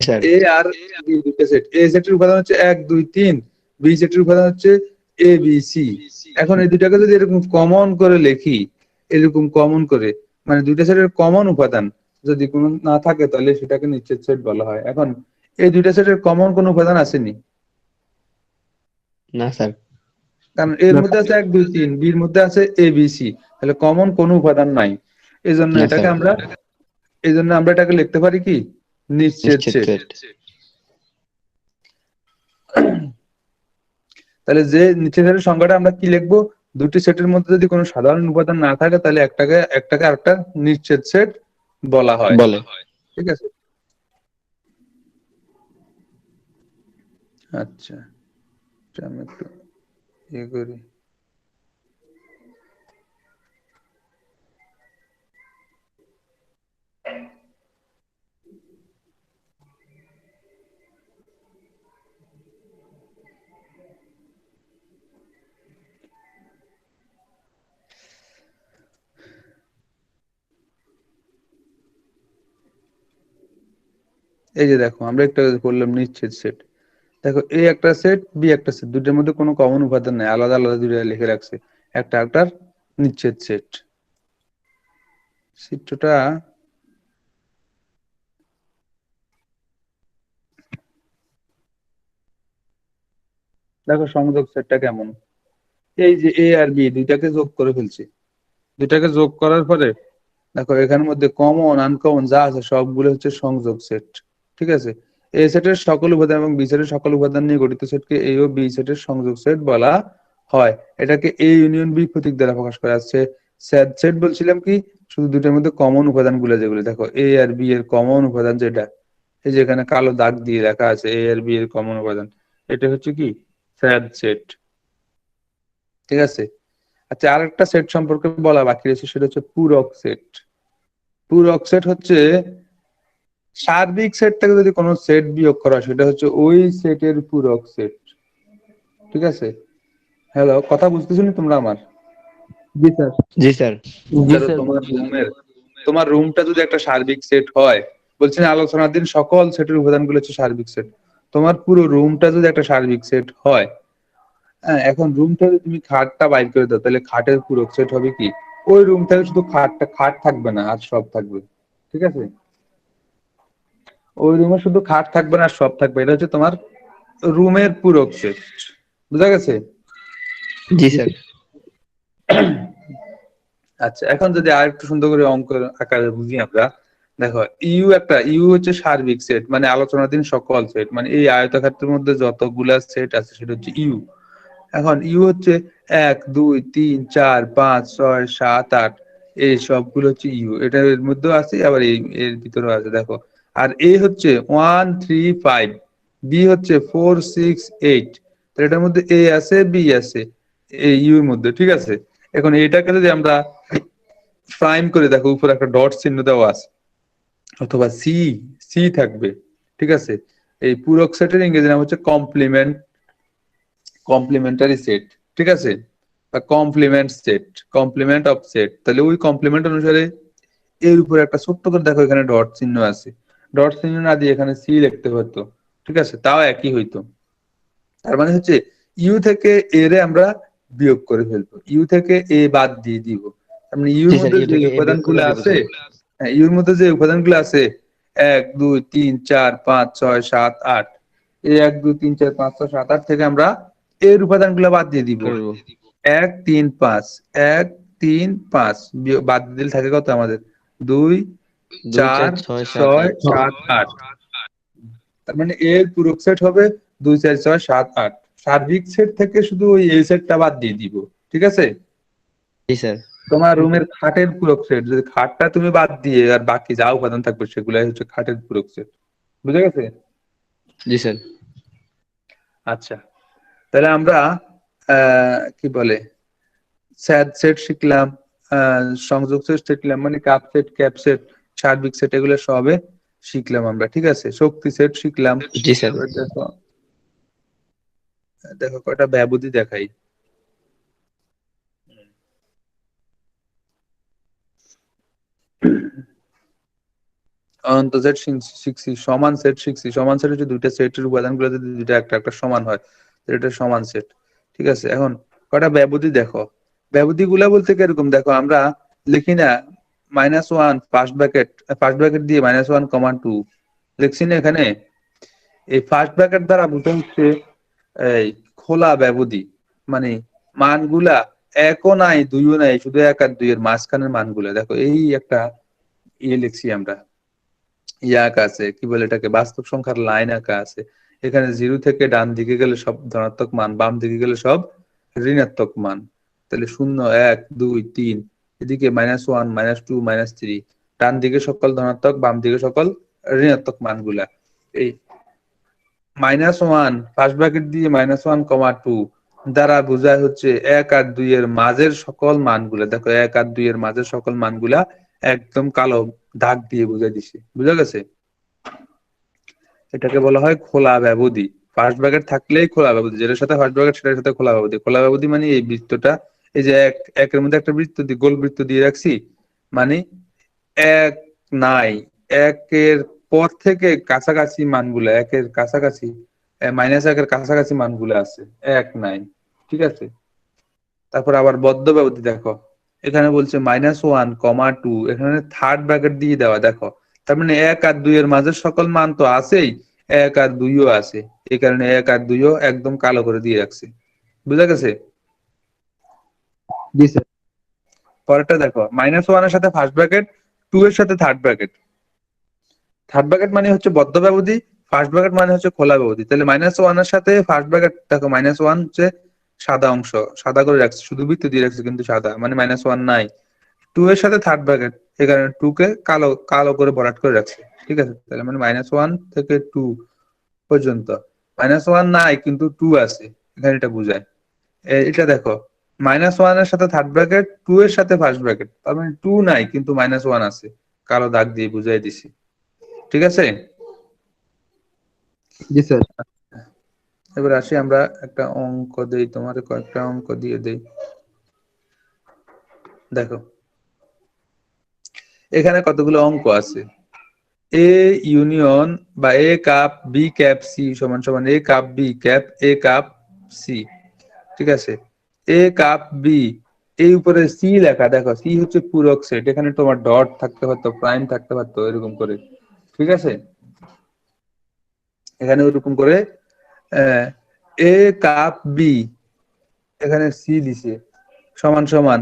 স্যার। এ আর বি দুইটা সেট, এ সেটের উপাদান হচ্ছে 1 2 3, বি সেটের উপাদান হচ্ছে এ বি সি। এখন এই দুটাকে যদি এরকম কমন করে লিখি, এরকম কমন করে, মানে দুইটা সেটের কমন উপাদান যদি কোনো না থাকে তাহলে সেটাকে নিচ্ছেদ সেট বলা হয়। এখন এই দুইটা সেটের কমন কোনো উপাদান আসেনি, না স্যার। কারণ এর না মধ্যে আছে 1 2 3, বির মধ্যে আছে এ বি সি, তাহলে কমন কোনো উপাদান নাই। এই জন্য না এটাকে স্যার। আমরা, এই জন্য আমরা এটাকে লিখতে পারি কি নিশ্চিত নিশ্চিত সেট। সেট। তাহলে যে নিচে সেটের সংজ্ঞাটা আমরা কি লিখবো, দুটি সেটের মধ্যে যদি কোনো সাধারণ উপাদান না থাকে তাহলে একটাকে একটাকে আরেকটা নিশ্চিত সেট বলা হয়। বলে। ঠিক আছে। আচ্ছা, এটা আমি একটু ইয়ে করি। এই যে দেখো আমরা একটা করলাম নিশ্চিত সেট। দেখো এ একটা সেট, বি একটা সেট, দুটোর মধ্যে কোনো কমন উপাদান নাই, আলাদা আলাদা দুটো লিখে রাখছে, একটা একটার নিশ্চিত সেট। চিত্রটা দেখো, সংযোগ সেটটা কেমন। এই যে এ আর বি দুইটাকে যোগ করে ফেলছি, দুইটাকে যোগ করার পরে দেখো এখানের মধ্যে কমন আনকমন যা আছে সবগুলো হচ্ছে সংযোগ সেট। ঠিক আছে। এ সেটের সকল উপাদান এবং বি সেটের সকল উপাদান নিয়ে গঠিত সেটকে এ ও বি সেটের সংযোগ সেট বলা হয়। এটাকে এ ইউনিয়ন বি প্রতীক দ্বারা প্রকাশ করা যাচ্ছে। স্যাড সেট বলছিলাম কি, শুধু দুটোর মধ্যে কমন উপাদান গুলো যেগুলো, দেখো এ আর বি এর কমন উপাদান যেটা, এই যে এখানে কালো দাগ দিয়ে লেখা আছে এ আর বি এর কমন উপাদান, এটা হচ্ছে কি স্যাড সেট। ঠিক আছে। আচ্ছা, আরেকটা সেট সম্পর্কে বলা বাকি রয়েছে, সেটা হচ্ছে পূরক সেট। পূরক সেট হচ্ছে সার্বিক সেট থেকে যদি কোনো সেট বিয়োগ করা হয়, সেটা হচ্ছে ওই সেটের পূরক সেট। ঠিক আছে। হ্যালো, কথা বুঝতেছো না তোমরা আমার? জি স্যার। জি স্যার। ধরো তোমার রুমের, তোমার রুমটা যদি একটা সার্বিক সেট হয়, বলছি না আলোচনার দিন সকল সেটের উপাদানগুলো হচ্ছে সার্বিক সেট, তোমার পুরো রুমটা যদি একটা সার্বিক সেট হয়, হ্যাঁ, এখন রুম থেকে তুমি খাটটা বাইর করে দাও, তাহলে খাটের পূরক সেট হবে কি, ওই রুম থেকে শুধু খাট থাকবে না আর সব থাকবে। ঠিক আছে। ওই রুমে শুধু খাট থাকবে না আর সব থাকবে, এটা হচ্ছে তোমার রুমের পূরক সেট। বুঝা গেছে? জি স্যার। আচ্ছা, এখন যদি আর একটু সুন্দর করে অঙ্ক আকারে বুঝি আমরা, দেখো ইউ হচ্ছে সার্বিক সেট, মানে আলোচনাধীন সকল সেট, মানে এই আয়তক্ষেত্রের মধ্যে যতগুলা সেট আছে সেটা হচ্ছে ইউ। এখন ইউ হচ্ছে 1 2 3 4 5 6 7 8, এই সবগুলো হচ্ছে ইউ, এটা এর মধ্যেও আছে আবার এর ভিতরেও আছে দেখো। আর এ হচ্ছে 1 3 5, বি হচ্ছে 4 6 8, তো এটার মধ্যে এ আছে বি আছে এই ইউ এর মধ্যে, ঠিক আছে। এখন এটাকে যদি আমরা প্রাইম করে দেখো, উপরে একটা ডট চিহ্ন দেওয়া আছে, অথবা সি সি থাকবে, ঠিক আছে। এই পূরক সেটের ইংরেজি নাম হচ্ছে কমপ্লিমেন্টারি সেট, ঠিক আছে, বা complement set, complement of set. তাহলে ওই কমপ্লিমেন্ট অনুসারে এর উপরে একটা ছোট্ট করে দেখো এখানে ডট চিহ্ন আছে, ডট চিহ্ন না দিয়ে এখানে সি লিখতে হতো, ঠিক আছে, তাও একই হইতো। তার মানে হচ্ছে ইউ থেকে এ রে আমরা বিয়োগ করে ফেলবো, ইউ থেকে এ বাদ দিয়ে দিব। তার মানে ইউর জি স্যার, মধ্যে যে এটাকে এ বিয়োগ উপাদানগুলো করে দিব আছে, স্যার। হ্যাঁ, ইউর মধ্যে যে উপাদানগুলো আছে 1 2 3 4 5 6 7 8, এই 1 2 3 4 5 6 7 8 থেকে আমরা এর উপাদানগুলো বাদ দিয়ে দিব। করব 1 3 5, 1 3 5 বাদ দিলে থাকে কত আমাদের, 2 2 4 4 6 7 6 8। 7 8। তার মানে এর পূরক সেট হবে 2 4 6 7 8। সার্বিক সেট থেকে শুধু ওই এই সেটটা বাদ দিয়ে দিব, ঠিক আছে। জি স্যার। তোমার রুমের খাটের পূরক সেট, যদি খাটটা তুমি বাদ দিয়ে আর বাকি যা উপাদান থাকবে সেগুলাই হচ্ছে খাটের পূরক সেট, বুঝে গেছে? জি স্যার। আচ্ছা, তাহলে আমরা কি বলে স্যাড সেট শিখলাম, সংযোগ সেট শিখলাম, মানে কাপ সেট, ক্যাপ সেট, সার্বিক সেট, এগুলো সবে শিখলাম আমরা, ঠিক আছে। শক্তি সেট শিখলাম। জি স্যার। এবার দেখো, দেখো কয়টা ব্যবধি দেখাই। অনন্ত সেট শিখছি, সমান সেট শিখছি। সমান সেট হচ্ছে দুইটা সেটের উপাদানগুলো যদি দুইটা একটা একটা সমান হয়, তাহলে এটা সমান সেট, ঠিক আছে। এখন কয়টা ব্যবধি দেখো, ব্যবধি গুলা বলতে কিরকম দেখো, আমরা লিখি না -1 ফার্স্ট ব্র্যাকেট দিয়ে -1, 2 লিখছি না এখানে। এই ফার্স্ট ব্র্যাকেট দ্বারা বোঝা হচ্ছে এই খোলা ব্যবধি, মানে মানগুলা একও নাই দুইও নাই, শুধু 1 আর 2 এর মাঝখানের মানগুলা দেখো, এই একটা লিখছি আমরা, ইয়ে আঁকা আছে, কি বলে এটাকে, বাস্তব সংখ্যার লাইন আঁকা আছে। এখানে 0 থেকে ডান দিকে গেলে সব ধনাত্মক মান, বাম দিকে গেলে সব ঋণাত্মক মান। তাহলে 0 1 2 3, এদিকে -1 -2 -3, ডান দিকে সকল ধনাত্মক, বাম দিকে সকল ঋণাত্মক মানগুলা। এই -1 ফার্স্ট ব্র্যাকেট দিয়ে -1, 2 দ্বারা বোঝায় হচ্ছে 1 আর 2 এর মাঝের সকল মানগুলা, দেখো 1 আর 2 এর মাঝের সকল মানগুলা একদম কালো দাগ দিয়ে বুঝাই দিছে, বুঝা গেছে। এটাকে বলা হয় খোলা ব্যবধি। ফার্স্ট ব্র্যাকেট থাকলেই খোলা ব্যবধি, যেটার সাথে ফার্স্ট ব্র্যাকেট সেটার সাথে খোলা ব্যবধি। খোলা ব্যবধি মানে এই বৃত্তটা, এই যে একের মধ্যে একটা বৃত্ত দিয়ে, গোল বৃত্ত দিয়ে রাখছি, মানে এক নাই, একের পর থেকে কাছাকাছি মানগুলা, একের কাছাকাছি, -1 এর কাছাকাছি মানগুলা আছে, এক নাই, ঠিক আছে। তারপর আবার বদ্ধ ব্যবধি দেখো, এখানে বলছে -1, 2, এখানে থার্ড ব্র্যাকেট দিয়ে দেওয়া দেখো। তার মানে 1 আর 2 এর মাঝের সকল মান তো আছেই, 1 আর 2ও আছে, এই কারণে 1 আর 2ও একদম কালো করে দিয়ে রাখছে, বুঝা গেছে। জি স্যার। পরেরটা দেখো, -1 এর সাথে ফার্স্ট ব্র্যাকেট, 2 এর সাথে থার্ড ব্র্যাকেট। থার্ড ব্র্যাকেট মানে হচ্ছে বদ্ধ ব্যবধি, ফার্স্ট ব্র্যাকেট মানে হচ্ছে খোলা ব্যবধি। তাহলে -1 এর সাথে ফার্স্ট ব্র্যাকেট দেখো, -1 হচ্ছে সাদা অংশ, সাদা করে রাখছে, শুধু বৃত্ত দিয়ে রাখছে কিন্তু সাদা, মানে -1 নাই। 2 এর সাথে থার্ড ব্র্যাকেট, এই কারণে 2 কে কালো কালো করে ভরাট করে রাখছে, ঠিক আছে। তাহলে মানে -1 থেকে 2 পর্যন্ত, -1 নাই কিন্তু 2 আছে, এখানে এটা বুঝায়। এটা দেখো, -1 এর সাথে থার্ড ব্র্যাকেট, 2 এর সাথে ফার্স্ট ব্র্যাকেট, তার মানে 2 নাই কিন্তু -1 আছে, কালো দাগ দিয়ে বুঝাই দিছি, ঠিক আছে। জি স্যার। এবার আসি আমরা একটা অঙ্ক দেই, তোমাদের কয়েকটা অঙ্ক দিয়ে দেই। দেখো এখানে কতগুলো অঙ্ক আছে। এ ইউনিয়ন বা এ কাপ বি ক্যাপ সি সমান সমান এ কাপ বি ক্যাপ এ কাপ সি, ঠিক আছে। এ কাপ বি, এই উপরে সি লেখা, দেখো সি হচ্ছে পূরক সেট, এখানে তোমার ডট থাকতে পারতো, প্রাইম থাকতে পারতো, এরকম করে, ঠিক আছে। এখানে ওরকম করে এ কাপ বি, এখানে সি দিছে, সমান সমান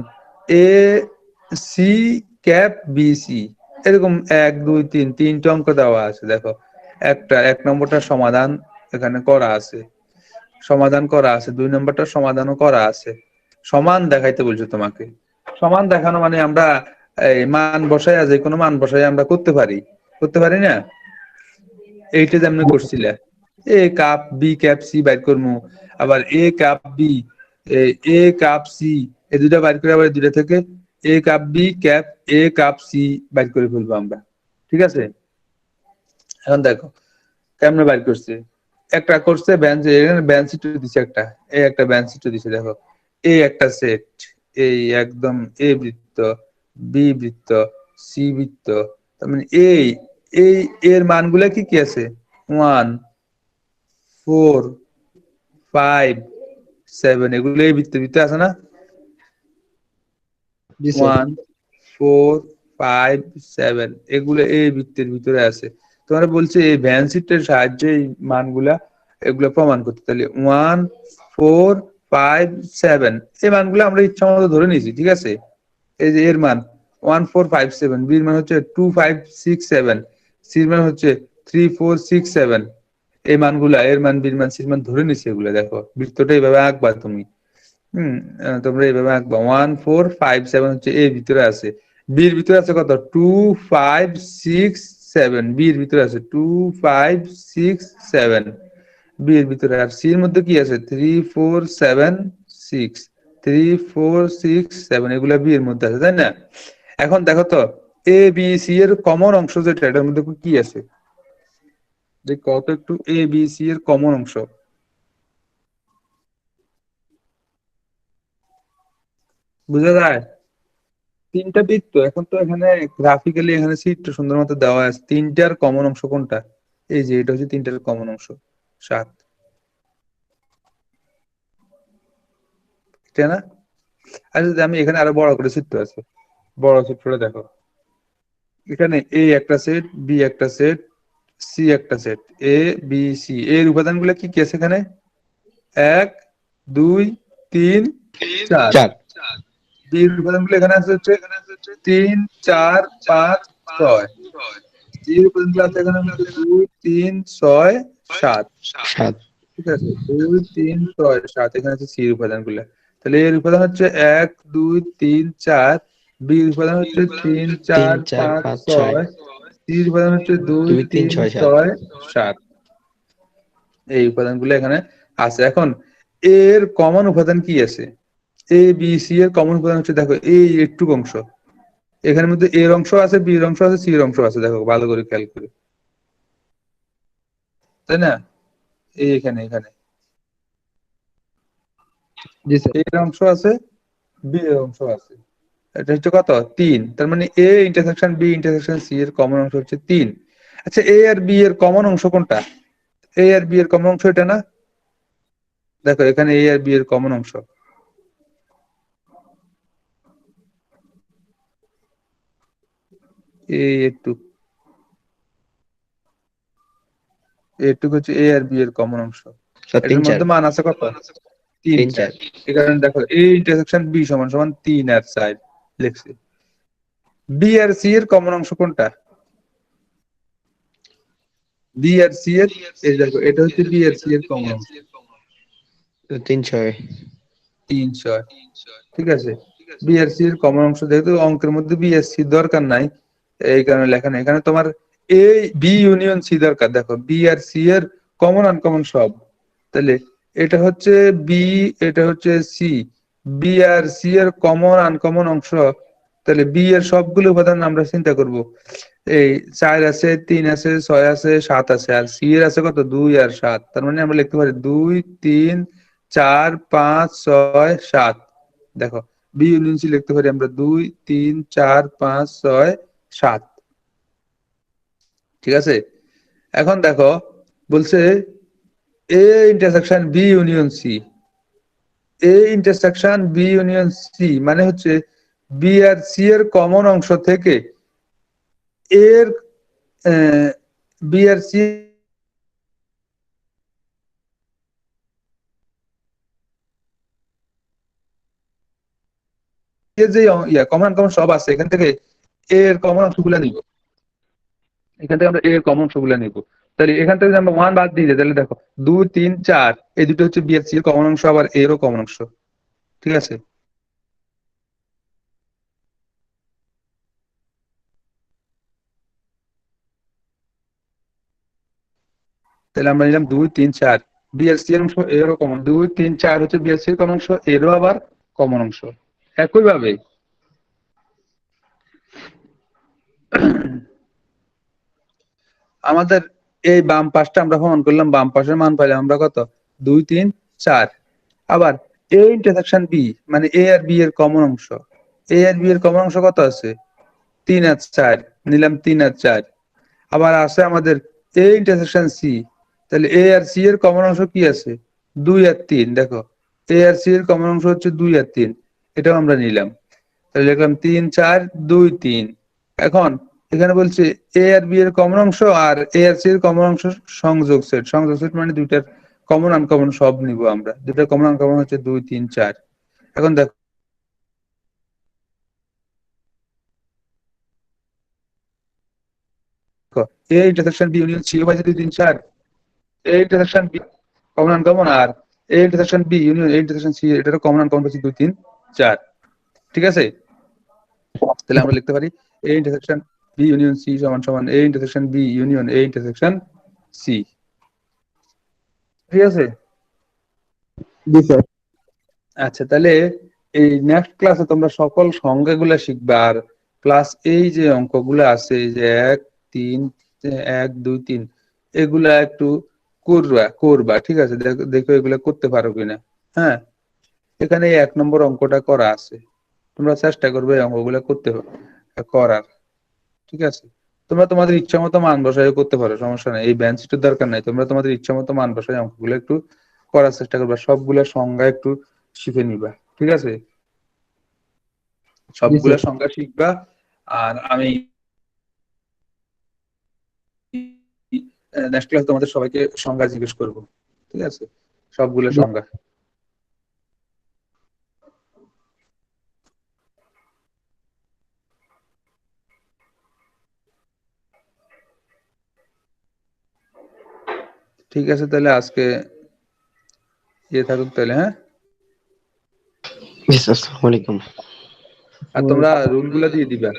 A C cap B C, এরকম 1 2 3 তিনটা অঙ্ক দেওয়া আছে, দেখো এক নম্বরটা সমাধান এখানে করা আছে, সমাধান করা আছে, 2 নম্বরটা সমাধানও করা আছে। সমান দেখাইতে বলছো তোমাকে। সমান দেখানো মানে আমরা এই মান বসাই, যে কোনো মান বসাই আমরা করতে পারি না? এইটা যেমন করছিলে, এ কাপ বি ক্যাপ সি বাইর করবো, আবার এ cup B A cup C, এই দুটা বাইর করে আবার এই দুটা থেকে এ কাপ বি ক্যাপ এ কাপ সি বাইর করে ফেলবো আমরা। ঠিক আছে, এখন দেখো কেমনে বাইর করছে। একটা করছে ব্যান্স, এখানে ব্যান্স সিট দিছে একটা, এই একটা ব্যান্স সিট দিছে, দেখো এই একটা সেট, এই একদম এ বৃত্ত, বি বৃত্ত, সি বৃত্ত, তার মানে এই এই এর মানগুলা কি কি আছে, 1 4 5 7, এগুলো এই বৃত্তের ভিতরে আছে না? জি স্যার। 1 4 5 7 এগুলো এই বৃত্তের ভিতরে আছে। তোমরা বলছে এই ভ্যানসিটের সাহায্যে এই মানগুলা এগুলো প্রমাণ করতে, তাহলে 1 4 5 7 এই মানগুলো আমরা ইচ্ছা মতো ধরে নিয়েছি। ঠিক আছে, এই যে এর মান 1 4 5 7, বির মান হচ্ছে 2 5 6 7, সির মান হচ্ছে 3 4 6 7, এই মানগুলা এর মান বির মান সির মান ধরে নিছি। এগুলো দেখো বৃত্তটা এইভাবে আঁকবা তুমি। হম, তোমরা এইভাবে আঁকবা। 1 4 5 7 হচ্ছে এর ভিতরে আছে, বির ভিতরে আছে কত, 2 5 6 7, বির ভিতরে আছে 2 5 6 7, বির ভিতরে। আর সির মধ্যে কি আছে, 3 4 7 6, 3 4 6 7, এগুলা বিয়ের মধ্যে আছে, তাই না? এখন দেখো তো এ বি সি এর কমন অংশ যেটা, এটার মধ্যে কি আছে, দেখ কত একটু, এ বি সি এর কমন অংশ বুঝা যায়? তিনটা বৃত্ত, এখন তো এখানে গ্রাফিক্যালি এখানে চিত্র সুন্দর মতো দেওয়া আছে, তিনটার কমন অংশ কোনটা, এই যে এটা হচ্ছে তিনটার কমন অংশ 7, তাই না? আর যদি আমি এখানে আরো বড় করে চিত্র আছে, বড় চিত্রটা দেখো, এখানে এ একটা সেট, বি একটা সেট, সি একটা সেট, এ বি সি এর উপাদানগুলো কি কি আছে এখানে, 1 2 3 4, 4। বি এর উপাদানগুলো এখানে আছে হচ্ছে 3 4 5 6, সি এর উপাদানগুলো আছে এখানে হচ্ছে 2 3 6 7। 7। ঠিক আছে, 2 3 6 7, এখানে হচ্ছে সি এর উপাদান গুলা। তাহলে এর উপাদান হচ্ছে 1 2 3 4, বি এর উপাদান হচ্ছে 3 3 4 4 5 5 6 6, সি এর উপাদান হচ্ছে 2 2 3 3 6 7। 6 7, এই উপাদানগুলো এখানে আছে। এখন এর কমন উপাদান কি আছে, এ বি সি এর কমন উপাদান হচ্ছে, দেখো এই একটু অংশ, এখানের মধ্যে এর অংশ আছে, বি এর অংশ আছে, সি এর অংশ আছে, দেখো ভালো করে খেয়াল করে, তাই না? এই এখানে এখানে জি স্যার। এর অংশ আছে, বি এর অংশ আছে, এটা হচ্ছে কত, 3, তার মানে A intersection B intersection C এর কমন অংশ হচ্ছে 3। আচ্ছা এ আর বি এর কমন অংশ কোনটা, এ আর বি এর কমন অংশ এটা না? দেখো এখানে এ আর বি এর কমন অংশ এই একটু, এটুকু হচ্ছে এ আর বি এর কমন অংশ। স্যার 3 এটার 4। মধ্যে মান আছে কত, 3 3 4। 4। এই কারণে দেখো এ ইন্টারসেকশন বি সমান সমান 3 আর 4 লিখছি। বি আর সি এর কমন অংশ কোনটা, বি আর সি এর, এই দেখো এটা হচ্ছে বি আর সি এর কমন অংশ 3 6। 3 6। ঠিক আছে, বিএসসি এর কমন অংশ, যেহেতু অঙ্কের মধ্যে বিএসসি দরকার নাই এই কারণে লেখা নেই, এখানে তোমার এ বি ইউনিয়ন সি দরকার। দেখো বি আর সি এর কমন আনকমন সব, তাহলে এটা হচ্ছে বি, এটা হচ্ছে সি, বি আর সি এর কমন আনকমন অংশ, তাহলে বি এর সবগুলো উপাদান আমরা চিন্তা করব, এই 4 আছে, 3 আছে, 6 আছে, 7 আছে, আর সি এর আছে কত, 2 আর 7, তার মানে আমরা লিখতে পারি 2 3 4 5 6 7। দেখো বি ইউনিয়ন সি লিখতে পারি আমরা 2 3 4 5 6 7। ঠিক আছে, এখন দেখো বলছে A intersection B union C, A intersection B union C মানে হচ্ছে বি আর সি এর কমন অংশ থেকে এর বি আর সি এর যে কমন আনকমন সব আছে এখান থেকে এর কমন অংশগুলো নিব। এখান থেকে আমরা এর কমন অংশগুলো নিব। তাহলে এখান থেকে যদি আমরা 1 বাদ দিয়ে দিই তাহলে দেখো 2 3 4 এই দুটো হচ্ছে বি আর সি এর কমন অংশ, আবার এরও কমন অংশ। ঠিক আছে, তাহলে আমরা নিলাম 2 3 4 বি আর সি এর অংশ এরও কমন, 2 3 4 হচ্ছে বি আর সি এর কমন অংশ, এরও আবার কমন অংশ। একইভাবে আমাদের এই বাম পাশটা আমরা প্রমাণ করলাম, বাম পাশের মান পাইলাম আমরা কত 2 3 4। আবার এ ইন্টারসেকশন বি মানে এ আর বি এর কমন অংশ, এ আর বি এর কমন অংশ কত আছে 3 আর 4, নিলাম 3 আর 4। আবার আছে আমাদের এ ইন্টারসেকশন সি, তাহলে এ আর সি এর কমন অংশ কি আছে 2 আর 3। দেখো এ আর সি এর কমন অংশ হচ্ছে 2 আর 3, এটাও আমরা নিলাম। তাহলে লিখলাম 3 4 2 3। এখন এখানে বলছে এ আর বি এর কমন অংশ আর এ আর সি এর কমন অংশ সংযোগ সেট, সংযোগ সেট মানে দুইটার কমন আনকমন সব নিব আমরা, দুইটার কমন আনকমন হচ্ছে 2 3 4। এখন দেখো A intersection B union C পাইছে 2 3 4, A intersection B common uncommon, আর A intersection B union A intersection C এটারও কমন আনকমন হচ্ছে 2 3 4। ঠিক আছে, তাহলে আমরা লিখতে পারি A intersection B union C সমান সমান A intersection B union A intersection C. ঠিক আছে, জি স্যার। আচ্ছা তাহলে এই নেক্সট ক্লাসে তোমরা সকল সংখ্যাগুলা শিখবা, আর প্লাস এই যে অঙ্কগুলো আছে এই যে 1 3 1 2 3 এগুলা একটু করবা। ঠিক আছে, দেখো এগুলা করতে পারো কিনা। হ্যাঁ, এখানে এই 1 নম্বর অঙ্কটা করা আছে, তোমরা চেষ্টা করবে এই অঙ্কগুলা করতে করার। ঠিক আছে, তোমরা তোমাদের ইচ্ছা মতো মান বসায় করতে পারো, সমস্যা নাই, এই বেঞ্চটার দরকার নাই, তোমরা তোমাদের ইচ্ছা মতো মান বসায় অঙ্কগুলো একটু করার চেষ্টা করবা, সবগুলা সংজ্ঞা একটু শিখে নিবা। ঠিক আছে, জি সবগুলা স্যার। সংজ্ঞা শিখবা। আর আমি নেক্সট ক্লাস তোমাদের সবাইকে সংজ্ঞা জিজ্ঞেস করবো। ঠিক আছে, সবগুলা জি সংজ্ঞা। ঠিক আছে, তাহলে আজকে থাকুক তাহলে। হ্যাঁ, Yes, assalamu alaikum. আর তোমরা রুল গুলা দিয়ে দিবা।